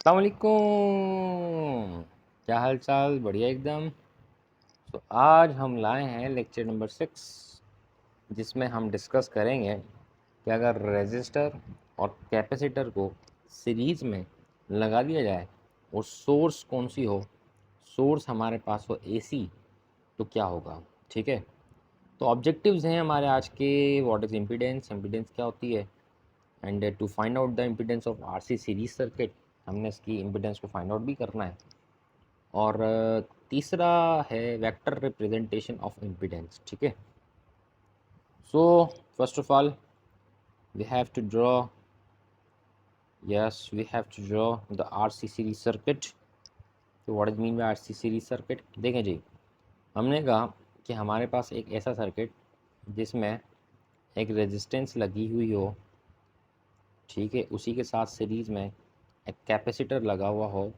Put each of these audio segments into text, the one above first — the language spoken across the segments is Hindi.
अस्सलाम वालेकुम। क्या हाल चाल? बढ़िया एकदम। तो आज हम लाए हैं लेक्चर नंबर 6, जिसमें हम डिस्कस करेंगे कि अगर रेजिस्टर और कैपेसिटर को सीरीज़ में लगा दिया जाए और सोर्स कौन सी हो, सोर्स हमारे पास हो एसी, तो क्या होगा। ठीक है। तो ऑब्जेक्टिव्स हैं हमारे आज के, व्हाट इज़ इम्पीडेंस, इम्पीडेंस क्या होती है, and to find out the impedance of RC series circuit, हमने इसकी इम्पीडेंस को फाइंड आउट भी करना है। और तीसरा है वेक्टर रिप्रेजेंटेशन ऑफ इम्पीडेंस। ठीक है। So first of all we have to draw, yes we have to draw the RC series circuit. तो what is mean by RC series circuit? देखें जी, हमने कहा कि हमारे पास एक ऐसा सर्किट जिसमें एक रेजिस्टेंस लगी हुई हो, ठीक है, उसी के साथ सीरीज़ में एक कैपेसिटर लगा हुआ हो,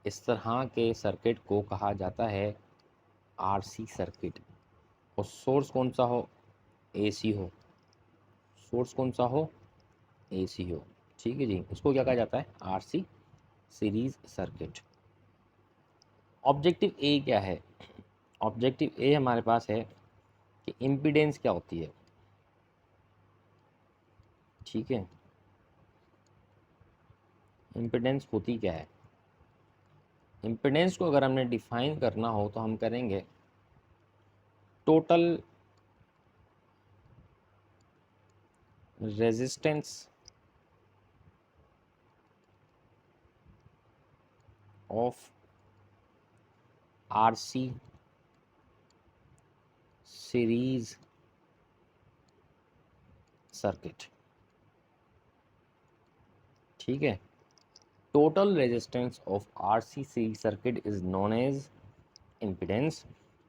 इस तरह के सर्किट को कहा जाता है आरसी सर्किट। और सोर्स कौन सा हो? एसी हो। सोर्स कौन सा हो? एसी हो। ठीक है जी, उसको क्या कहा जाता है? RC series circuit. ऑब्जेक्टिव ए क्या है? ऑब्जेक्टिव ए हमारे पास है कि इम्पीडेंस क्या होती है। ठीक है, इम्पीडेंस होती क्या है? इम्पीडेंस को अगर हमने डिफाइन करना हो तो हम करेंगे total resistance of RC series circuit. ठीक है, total resistance of RC series circuit is known as impedance.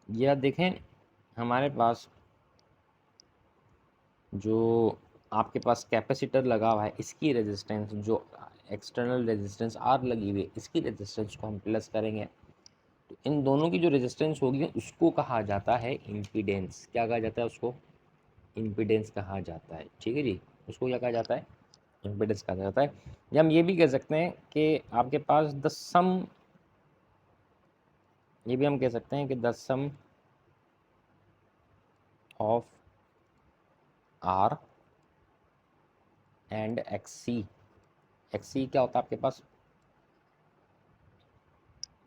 या देखें, हमारे पास जो आपके पास कैपेसिटर लगा हुआ है, इसकी रेजिस्टेंस, जो एक्सटर्नल रेजिस्टेंस आर लगी हुई है, इसकी रेजिस्टेंस को हम प्लस करेंगे, तो इन दोनों की जो रेजिस्टेंस होगी उसको कहा जाता है इम्पीडेंस। क्या कहा जाता है उसको? इम्पीडेंस कहा जाता है। ठीक है जी, उसको क्या कहा जाता है? इम्पीडेंस कहा जाता है। या हम ये भी कह सकते हैं कि आपके पास द सम, ये भी हम कह सकते हैं कि the sum of R and XC. XC क्या होता है आपके पास?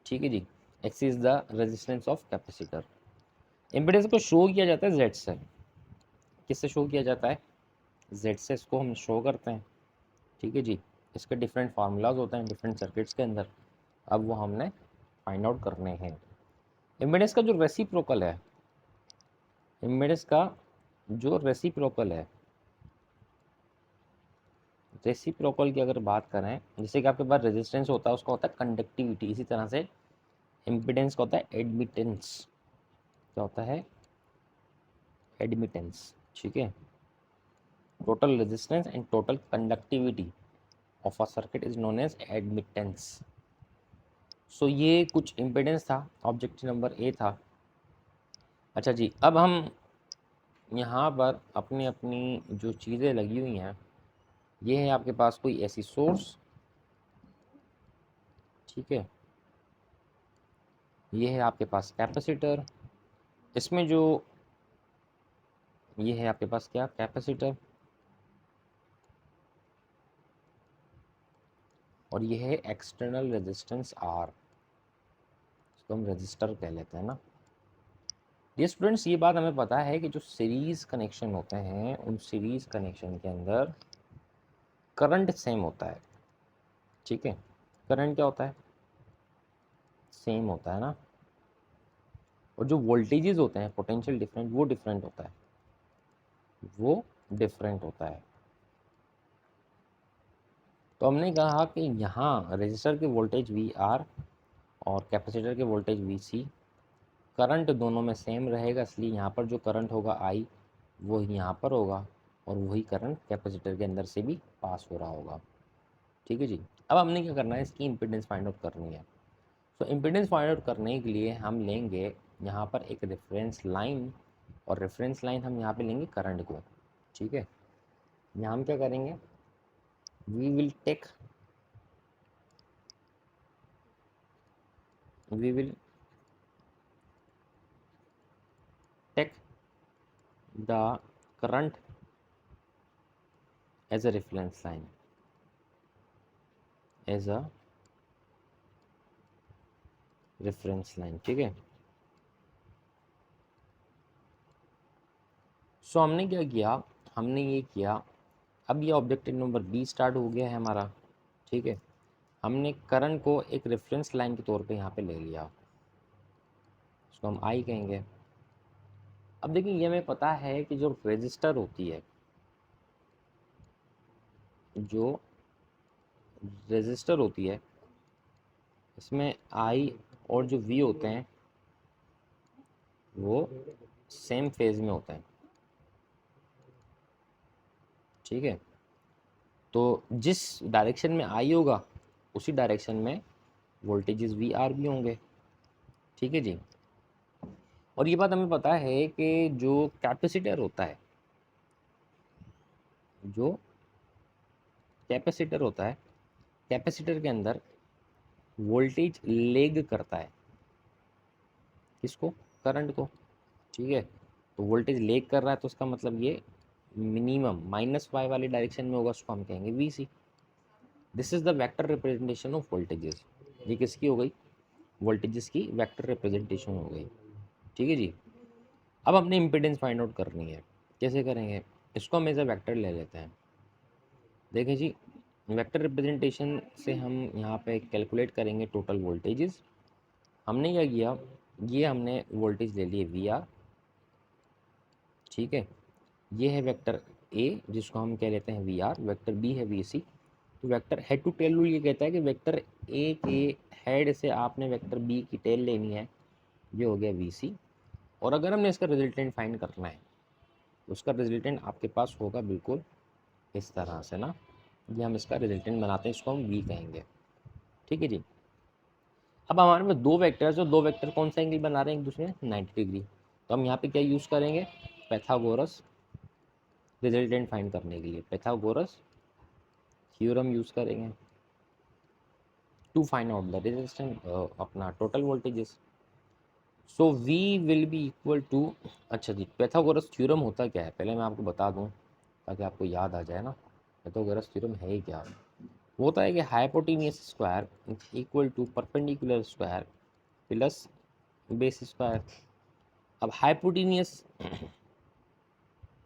ठीक है जी, XC is the resistance of capacitor. Impedance को शो किया जाता है जेड से। किससे शो किया जाता है? जेड से इसको हम शो करते हैं। ठीक है जी, इसके डिफरेंट फार्मूलाज होते हैं डिफरेंट सर्किट्स के अंदर, अब वो हमने फाइंड आउट करने हैं। इम्पीडेंस का जो रेसिप्रोकल है, इम्पीडेंस का जो रेसिप्रोकल है, रेसिप्रोकल की अगर बात करें, जैसे कि आपके पास रेजिस्टेंस होता है, उसका होता है कंडक्टिविटी, इसी तरह से इम्पीडेंस का होता है एडमिटेंस। क्या होता है? एडमिटेंस। ठीक है, total resistance and total conductivity of a circuit is known as admittance. So ये कुछ इम्पीडेंस था, ऑब्जेक्टिव नंबर ए था। अच्छा जी, अब हम यहाँ पर अपनी अपनी जो चीज़ें लगी हुई हैं, ये है आपके पास कोई ऐसी सोर्स, ठीक है, ये है आपके पास कैपेसिटर, इसमें जो ये है आपके पास क्या? कैपेसिटर, और ये है एक्सटर्नल रेजिस्टेंस आर, इसको हम रजिस्टर कह लेते हैं ना। ये स्टूडेंट्स, ये बात हमें पता है कि जो सीरीज़ कनेक्शन होते हैं, उन सीरीज़ कनेक्शन के अंदर करंट सेम होता है। ठीक है, करंट क्या होता है? सेम होता है ना। और जो वोल्टेजेस होते हैं, पोटेंशियल डिफरेंट, वो डिफरेंट होता है, वो डिफरेंट होता है। तो हमने कहा कि यहाँ रजिस्टर के वोल्टेज वी आर और कैपेसिटर के वोल्टेज वी सी, करंट दोनों में सेम रहेगा, इसलिए यहाँ पर जो करंट होगा आई, वो यहाँ पर होगा, और वही करंट कैपेसिटर के अंदर से भी पास हो रहा होगा। ठीक है जी, अब हमने क्या करना है? इसकी इम्पीडेंस फाइंड आउट करनी है। तो इम्पीडेंस फाइंड आउट करने के लिए हम लेंगे यहाँ पर एक रेफरेंस लाइन, और रेफरेंस लाइन हम यहाँ पे लेंगे करंट को। ठीक है, यहाँ हम क्या करेंगे? We will take we will take the current as a reference line, as a reference line, ठीक है। सो हमने क्या किया, हमने ये किया, अब ये ऑब्जेक्टिव नंबर बी स्टार्ट हो गया है हमारा, ठीक है। हमने करंट को एक रेफरेंस लाइन के तौर पे यहाँ पे ले लिया, उसको हम आई कहेंगे। अब देखिए ये हमें पता है कि जो रेजिस्टर होती है, जो रेजिस्टर होती है, इसमें आई और जो वी होते हैं वो सेम फेज में होते हैं, ठीक है। तो जिस डायरेक्शन में आई होगा उसी डायरेक्शन में वोल्टेजेस वी आर भी होंगे, ठीक है जी। और ये बात हमें पता है कि जो कैपेसिटर होता है, जो कैपेसिटर होता है, कैपेसिटर के अंदर वोल्टेज लेग करता है, किसको, करंट को, ठीक है। तो वोल्टेज लेग कर रहा है तो उसका मतलब ये मिनिमम माइनस वाई वाली डायरेक्शन में होगा, उसको हम कहेंगे V C. This is the vector representation of voltages. ये किसकी हो गई, वोल्टेजेस की वेक्टर रिप्रेजेंटेशन हो गई, ठीक है जी। अब हमने इम्पीडेंस फाइंड आउट करनी है, कैसे करेंगे, इसको हम एज अ वेक्टर ले लेते हैं। देखिए जी, वेक्टर रिप्रेजेंटेशन से हम यहाँ पे कैलकुलेट करेंगे टोटल वोल्टेजेस। हमने क्या किया, ये हमने वोल्टेज ले लिए वी आर, ठीक है। ये है वेक्टर ए जिसको हम कह लेते हैं वी आर, वेक्टर बी है वी सी। तो vector head to tail rule ये कहता है कि वेक्टर ए के हेड से आपने वेक्टर बी की टेल लेनी है, ये हो गया वी सी। और अगर हमने इसका रिजल्टेंट फाइंड करना है, उसका रिजल्टेंट आपके पास होगा बिल्कुल इस तरह से ना, ये हम इसका रिजल्टेंट बनाते हैं, इसको हम वी कहेंगे, ठीक है जी। अब हमारे पास दो वेक्टर्स, और दो वेक्टर कौन सा एंगल बना रहे हैं एक दूसरे 90 डिग्री। तो हम यहाँ पे क्या यूज़ करेंगे, पैथागोरस रिजल्टेंट फाइंड करने के लिए पैथागोरस थ्योरम यूज़ करेंगे to find out the resistance अपना total voltages. So V will be equal to, अच्छा जी, पैथागोरस थ्योरम होता क्या है पहले मैं आपको बता दूं ताकि आपको याद आ जाए ना। पैथागोरस थ्योरम है ही क्या, वो होता है कि hypotenuse square equal to perpendicular square plus base square. अब हाइपोटेनियस,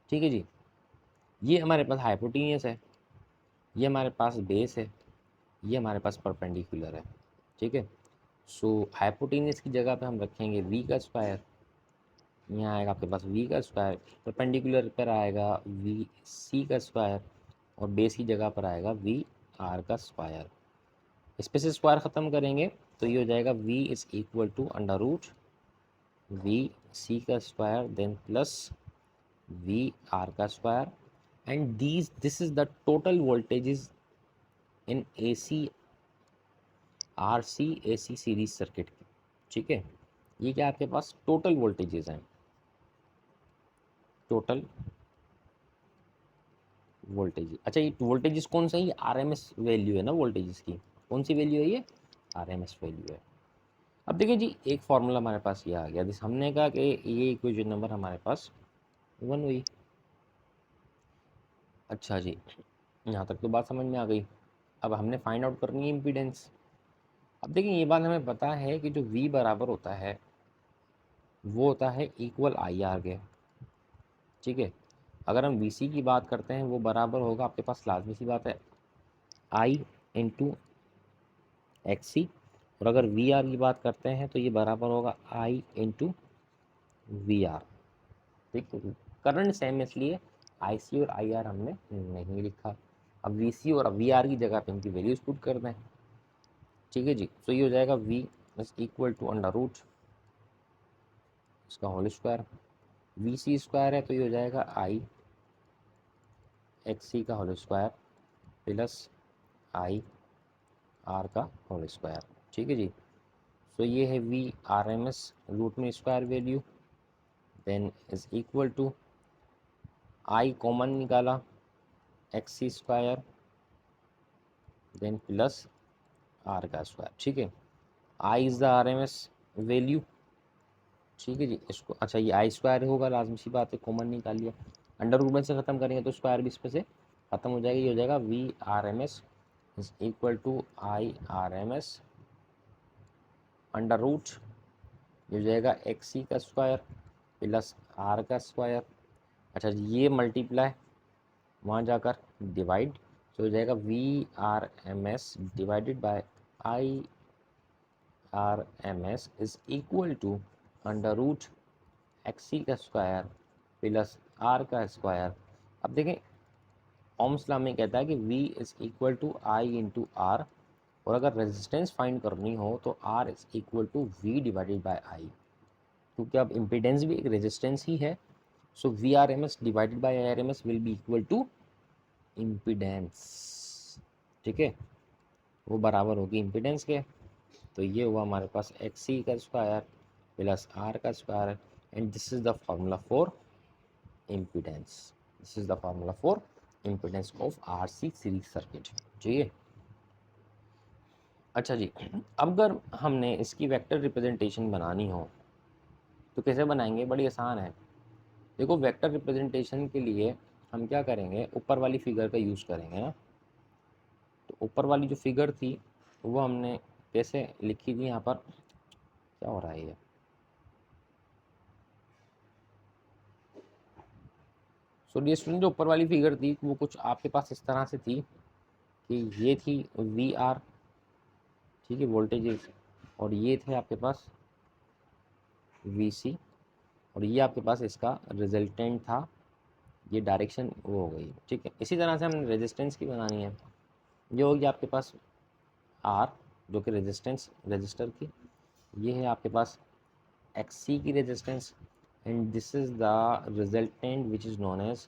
ठीक है जी, ये हमारे पास हाइपोटेनियस है, ये हमारे पास बेस है, ये हमारे पास परपेंडिकुलर है, ठीक है। सो हाइपोटेनियस की जगह पे हम रखेंगे वी का स्क्वायर, यहाँ आएगा आपके पास वी का स्क्वायर, परपेंडिकुलर पर आएगा वी सी का स्क्वायर, और बेस की जगह पर आएगा वी आर का स्क्वायर। इस पे से स्क्वायर ख़त्म करेंगे तो ये हो जाएगा V is equal to under root V C का square then plus V R का square, and this is the total voltages in A C R C A C series circuit की, ठीक है। ये क्या आपके पास टोटल वोल्टेजेस हैं, टोटल वोल्टेज। अच्छा ये वोल्टेजेस कौन सा है, ये आर एम एस वैल्यू है ना वोल्टेजेस की, कौन सी वैल्यू है ये, आर एम एस वैल्यू है। अब देखिए जी एक फार्मूला हमारे पास ये आ गया, जिस हमने कहा कि ये इक्वेशन नंबर हमारे पास 1 हुई। अच्छा जी, यहाँ तक तो बात समझ में आ गई। अब हमने फाइंड आउट करनी है इम्पीडेंस। अब देखिए ये बात हमें पता है कि जो V बराबर होता है वो होता है इक्वल आई आर के, ठीक है। अगर हम VC की बात करते हैं वो बराबर होगा, आपके पास लाजमी सी बात है, I इंटू एक्स सी। और अगर वी आर की बात करते हैं तो ये बराबर होगा आई इंटू वी आर, ठीक है। करंट सेम इसलिए आई सी और आई आर हमने नहीं लिखा। अब वी सी और वी आर की जगह पे इनकी वैल्यूज पुट कर दें, ठीक है जी। तो ये हो जाएगा V is equal to under root इसका whole square, V C square है तो ये हो जाएगा आई एक्स सी का whole square plus I R का होल स्क्वायर, ठीक है जी। सो ये है V R M S root में square value, then is equal to I common निकाला X C square then plus R का स्क्वायर, ठीक है। I is the RMS value, ठीक है जी। इसको अच्छा ये आई स्क्वायर होगा, लाजमी सी बात है, कॉमन निकाल लिया। अंडर रूट में से ख़त्म करेंगे तो स्क्वायर भी इस पे से ख़त्म हो जाएगा। ये हो जाएगा VRMS is equal to IRMS under root, ये हो जाएगा XC का स्क्वायर प्लस R का स्क्वायर। अच्छा ये मल्टीप्लाई वहाँ जाकर डिवाइड, तो हो जाएगा VRMS divided by IRMS is equal to under root XC का स्क्वायर प्लस R का स्क्वायर। अब देखें ओम्स लॉ में कहता है कि V is equal to I into R, और अगर रेजिस्टेंस फाइंड करनी हो तो R is equal to V divided by I, क्योंकि अब इम्पिडेंस भी एक रेजिस्टेंस ही है। So VRMS divided by IRMS will be equal to impedance, ठीक है, वो बराबर होगी इम्पिडेंस के। तो ये हुआ हमारे पास XC का स्क्वायर प्लस R का square, and this is the formula for impedance, this is the formula for impedance of RC series circuit, ठीक है। अच्छा जी, अगर हमने इसकी वेक्टर रिप्रेजेंटेशन बनानी हो तो कैसे बनाएंगे? बड़ी आसान है। देखो वेक्टर रिप्रेजेंटेशन के लिए हम क्या करेंगे, ऊपर वाली फिगर का यूज़ करेंगे ना। तो ऊपर वाली जो फिगर थी वो हमने कैसे लिखी थी, यहाँ पर क्या हो रहा है ये, सो डियर स्टूडेंट जो ऊपर वाली फिगर थी वो कुछ आपके पास इस तरह से थी कि ये थी VR, ठीक है, वोल्टेज, और ये थे आपके पास VC, और ये आपके पास इसका रिजल्टेंट था, ये डायरेक्शन वो हो गई, ठीक है। इसी तरह से हमने रेजिस्टेंस की बनानी है, ये होगी आपके पास R जो कि रेजिस्टेंस रजिस्टर की, ये है आपके पास XC की resistance, and this is the resultant which is known as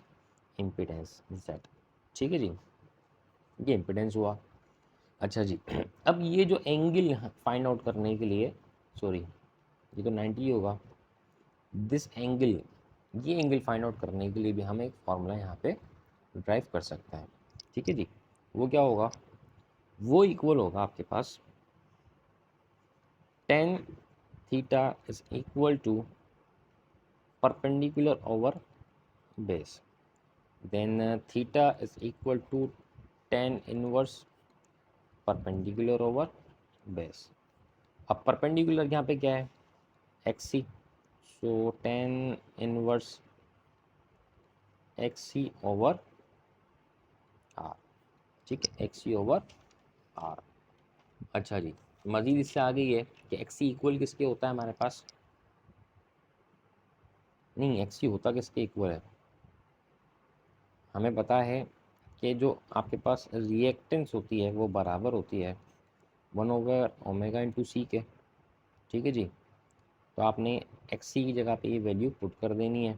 impedance Z, ठीक है जी, ये इम्पिडेंस हुआ। अच्छा जी, अब ये जो एंगल फाइंड आउट करने के लिए, सॉरी ये तो 90 होगा, दिस एंगल, ये एंगल फाइंड आउट करने के लिए भी हम एक फार्मूला यहाँ पे ड्राइव कर सकते हैं, ठीक है जी। वो क्या होगा, वो इक्वल होगा आपके पास tan theta is equal to perpendicular over base, then theta is equal to tan inverse perpendicular over base. अब परपेंडिकुलर यहाँ पे क्या है, XC, so tan inverse XC over R, ठीक है, XC ओवर R। अच्छा जी, मज़ीद इससे आगे ये कि XC इक्वल किसके होता है हमारे पास, नहीं XC होता किसके इक्वल है, हमें पता है कि जो आपके पास रिएक्टेंस होती है वो बराबर होती है 1/ओमेगा इंटू C के, ठीक है जी। तो आपने XC की जगह पे ये वैल्यू पुट कर देनी है,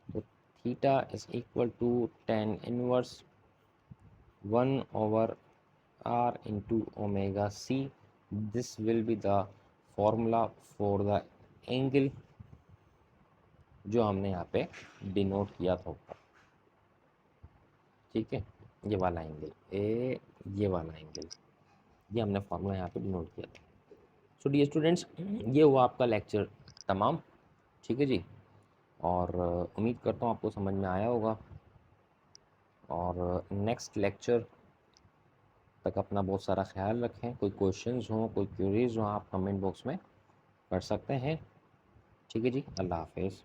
तो theta is equal to tan inverse 1/R into omega C, this will be the formula for the angle जो हमने यहाँ पे डिनोट किया था ऊपर, ठीक है, ये वाला एंगल ये वाला एंगल, ये हमने फार्मूला यहाँ पे डिनोट किया था। सो डियर स्टूडेंट्स, ये हुआ आपका लेक्चर तमाम, ठीक है जी, और उम्मीद करता हूँ आपको समझ में आया होगा, और नेक्स्ट लेक्चर तक अपना बहुत सारा ख्याल रखें। कोई क्वेश्चंस हों, कोई क्यूरीज हों, आप कमेंट बॉक्स में कर सकते हैं, ठीक है जी। अल्लाह हाफिज़।